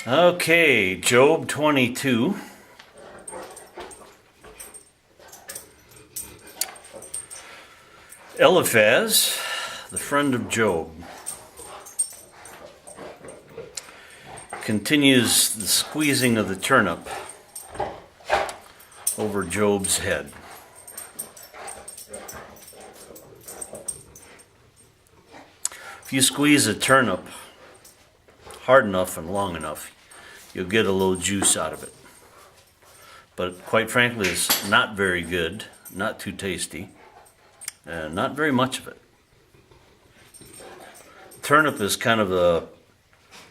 Okay, Job 22. Eliphaz, the friend of Job, continues the squeezing of the turnip over Job's head. If you squeeze a turnip hard enough and long enough, you'll get a little juice out of it. But quite frankly, it's not very good, not too tasty, and not very much of it. Turnip is kind of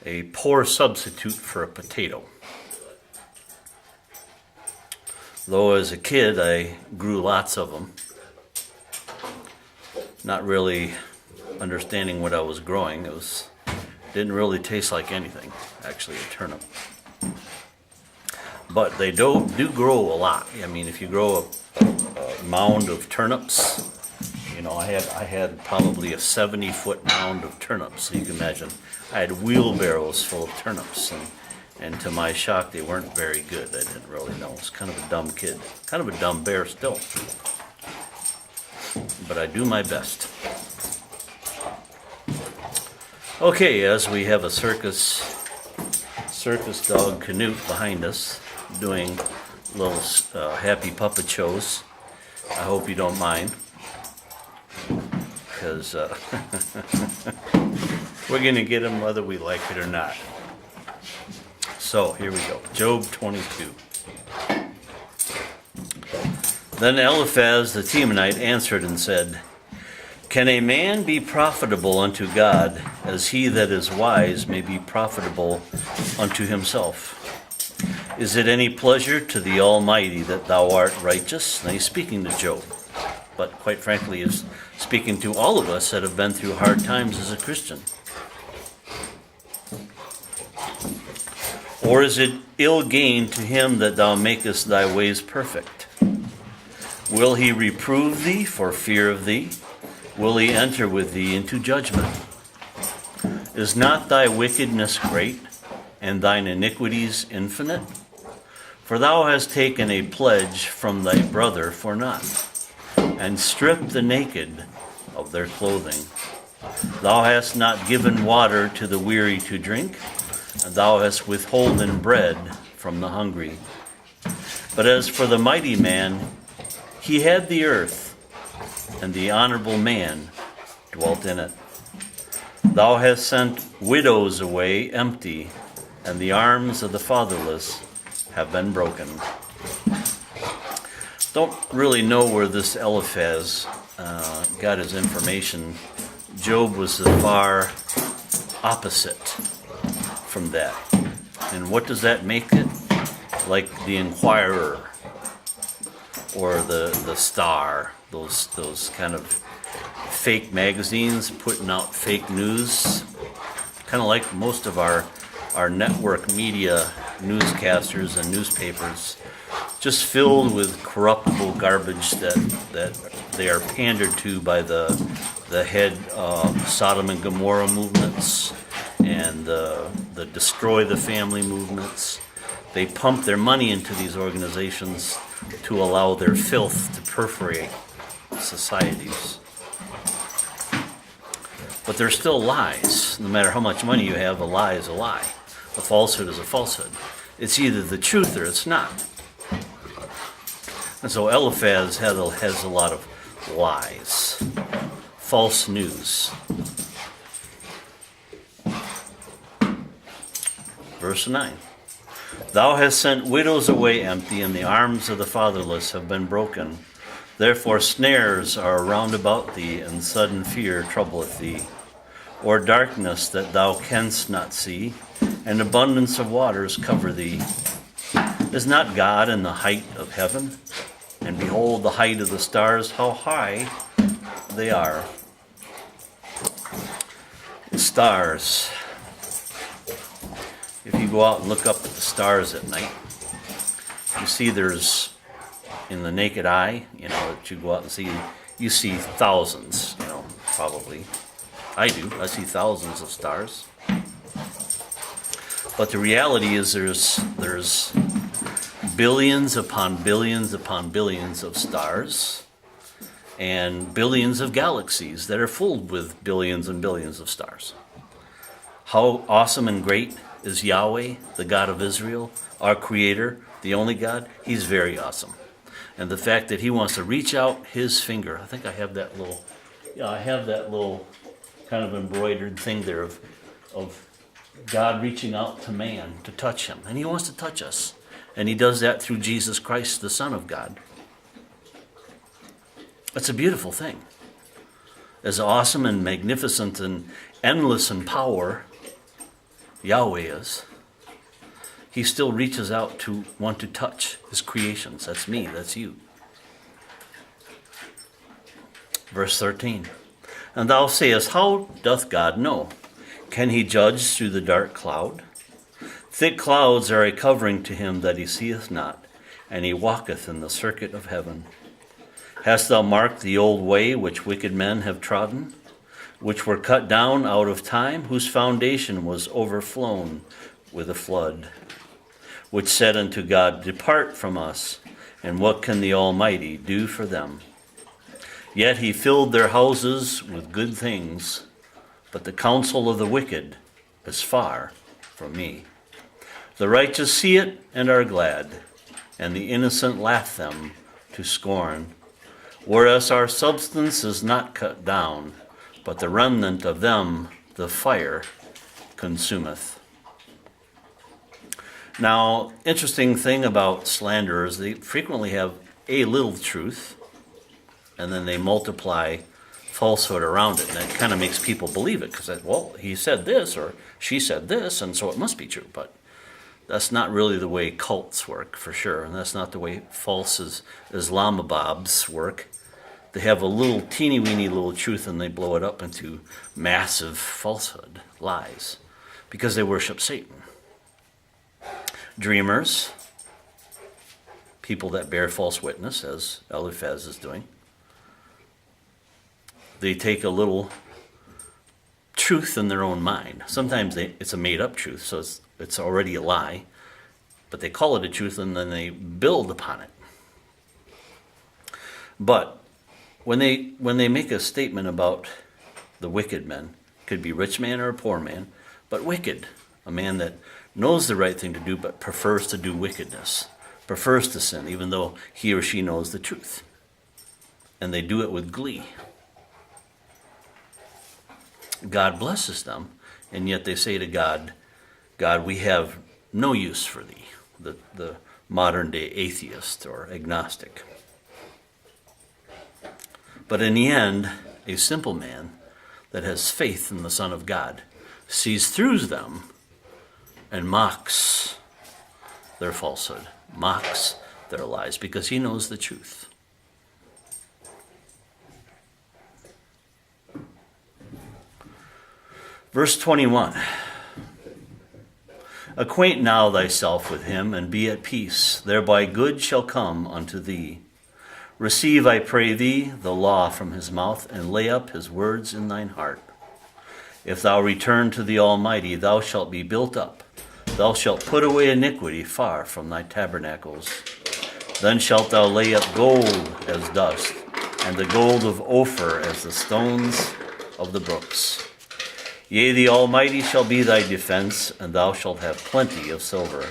a poor substitute for a potato. Though as a kid I grew lots of them, not really understanding what I was growing. Didn't really taste like anything, actually, a turnip. But they do grow a lot. I mean, if you grow a mound of turnips, you know, I had probably a 70-foot mound of turnips. So you can imagine, I had wheelbarrows full of turnips, and to my shock, they weren't very good. I didn't really know. I was kind of a dumb kid, kind of a dumb bear still. But I do my best. Okay, as we have a circus dog Canute behind us doing little happy puppet shows. I hope you don't mind, because we're going to get him whether we like it or not. So here we go, Job 22. Then Eliphaz the Temanite answered and said, "Can a man be profitable unto God, as he that is wise may be profitable unto himself? Is it any pleasure to the Almighty that thou art righteous?" Now he's speaking to Job, but quite frankly is speaking to all of us that have been through hard times as a Christian. "Or is it ill gain to him that thou makest thy ways perfect? Will he reprove thee for fear of thee? Will he enter with thee into judgment? Is not thy wickedness great, and thine iniquities infinite? For thou hast taken a pledge from thy brother for naught, and stripped the naked of their clothing. Thou hast not given water to the weary to drink, and thou hast withholden bread from the hungry. But as for the mighty man, he had the earth, and the honorable man dwelt in it. Thou hast sent widows away empty, and the arms of the fatherless have been broken." Don't really know where this Eliphaz got his information. Job was the far opposite from that. And what does that make it? Like the Inquirer or the Star, those kind of fake magazines putting out fake news, kind of like most of our network media newscasters and newspapers, just filled with corruptible garbage that they are pandered to by the head Sodom and Gomorrah movements and the destroy the family movements. They pump their money into these organizations to allow their filth to perforate societies. But they're still lies. No matter how much money you have, a lie is a lie. A falsehood is a falsehood. It's either the truth or it's not. And so Eliphaz has a lot of lies, false news. Verse 9. "Thou hast sent widows away empty, and the arms of the fatherless have been broken. Therefore snares are round about thee, and sudden fear troubleth thee. Or darkness that thou canst not see, and abundance of waters cover thee. Is not God in the height of heaven? And behold the height of the stars, how high they are." The stars. If you go out and look up at the stars at night, you see there's, in the naked eye, you know, that you go out and see, you see thousands, you know, probably. I do. I see thousands of stars. But the reality is there's billions upon billions upon billions of stars and billions of galaxies that are filled with billions and billions of stars. How awesome and great is Yahweh, the God of Israel, our Creator, the only God? He's very awesome. And the fact that he wants to reach out his finger, I think I have that little kind of embroidered thing there of God reaching out to man to touch him. And he wants to touch us. And he does that through Jesus Christ, the Son of God. It's a beautiful thing. As awesome and magnificent and endless in power Yahweh is, he still reaches out to want to touch his creations. That's me, that's you. Verse 13. And thou sayest, how doth God know? Can he judge through the dark cloud? Thick clouds are a covering to him that he seeth not, and he walketh in the circuit of heaven. Hast thou marked the old way which wicked men have trodden, which were cut down out of time, whose foundation was overflown with a flood, which said unto God, depart from us, and what can the Almighty do for them? Yet he filled their houses with good things, but the counsel of the wicked is far from me. The righteous see it and are glad, and the innocent laugh them to scorn. Whereas our substance is not cut down, but the remnant of them the fire consumeth. Now, interesting thing about slanderers, they frequently have a little truth, and then they multiply falsehood around it, and that kind of makes people believe it, because, well, he said this, or she said this, and so it must be true. But that's not really the way cults work, for sure, and that's not the way false Islamababs work. They have a little teeny-weeny little truth, and they blow it up into massive falsehood, lies, because they worship Satan. Dreamers, people that bear false witness, as ELIPHAZ is doing, they take a little truth in their own mind. Sometimes it's a made-up truth, so it's already a lie, but they call it a truth, and then they build upon it. But when they make a statement about the wicked men, could be rich man or a poor man, but wicked, a man that knows the right thing to do but prefers to do wickedness, prefers to sin, even though he or she knows the truth. And they do it with glee. God blesses them, and yet they say to God, God, we have no use for thee, the modern-day atheist or agnostic. But in the end, a simple man that has faith in the Son of God sees through them and mocks their falsehood, mocks their lies, because he knows the truth. Verse 21. Acquaint now thyself with him, and be at peace. Thereby good shall come unto thee. Receive, I pray thee, the law from his mouth, and lay up his words in thine heart. If thou return to the Almighty, thou shalt be built up. Thou shalt put away iniquity far from thy tabernacles. Then shalt thou lay up gold as dust, and the gold of Ophir as the stones of the brooks. Yea, the Almighty shall be thy defense, and thou shalt have plenty of silver.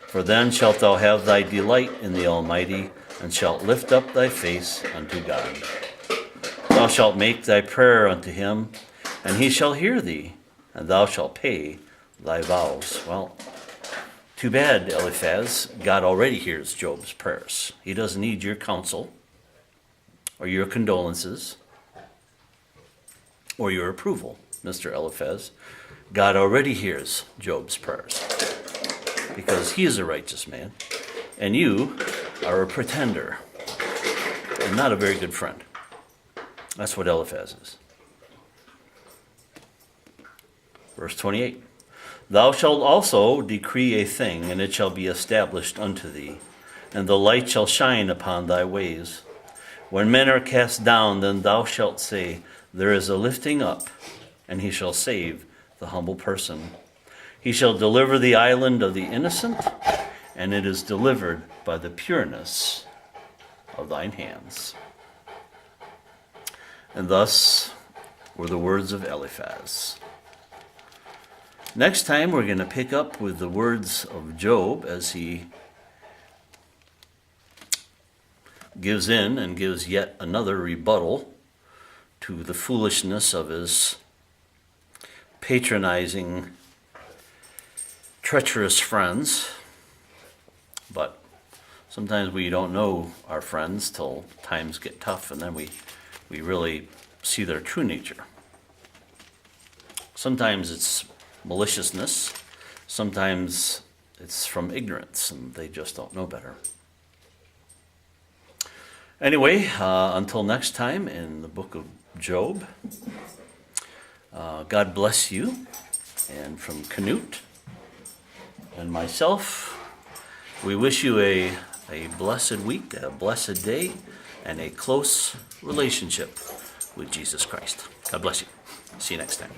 For then shalt thou have thy delight in the Almighty, and shalt lift up thy face unto God. Thou shalt make thy prayer unto him, and he shall hear thee, and thou shalt pay thy vows. Well, too bad, ELIPHAZ. God already hears Job's prayers. He doesn't need your counsel, or your condolences, or your approval, Mr. ELIPHAZ. God already hears Job's prayers, because he is a righteous man, and you are a pretender, and not a very good friend. That's what ELIPHAZ is. Verse 28. Thou shalt also decree a thing, and it shall be established unto thee, and the light shall shine upon thy ways. When men are cast down, then thou shalt say, there is a lifting up, and he shall save the humble person. He shall deliver the island of the innocent, and it is delivered by the pureness of thine hands. And thus were the words of Eliphaz. Next time we're going to pick up with the words of Job as he gives in and gives yet another rebuttal to the foolishness of his patronizing, treacherous friends. But sometimes we don't know our friends till times get tough, and then we really see their true nature. Sometimes it's maliciousness, sometimes it's from ignorance, and they just don't know better. Anyway, until next time in the book of Job, God bless you. And from Canute and myself, we wish you a blessed week, a blessed day, and a close relationship with Jesus Christ. God bless you. See you next time.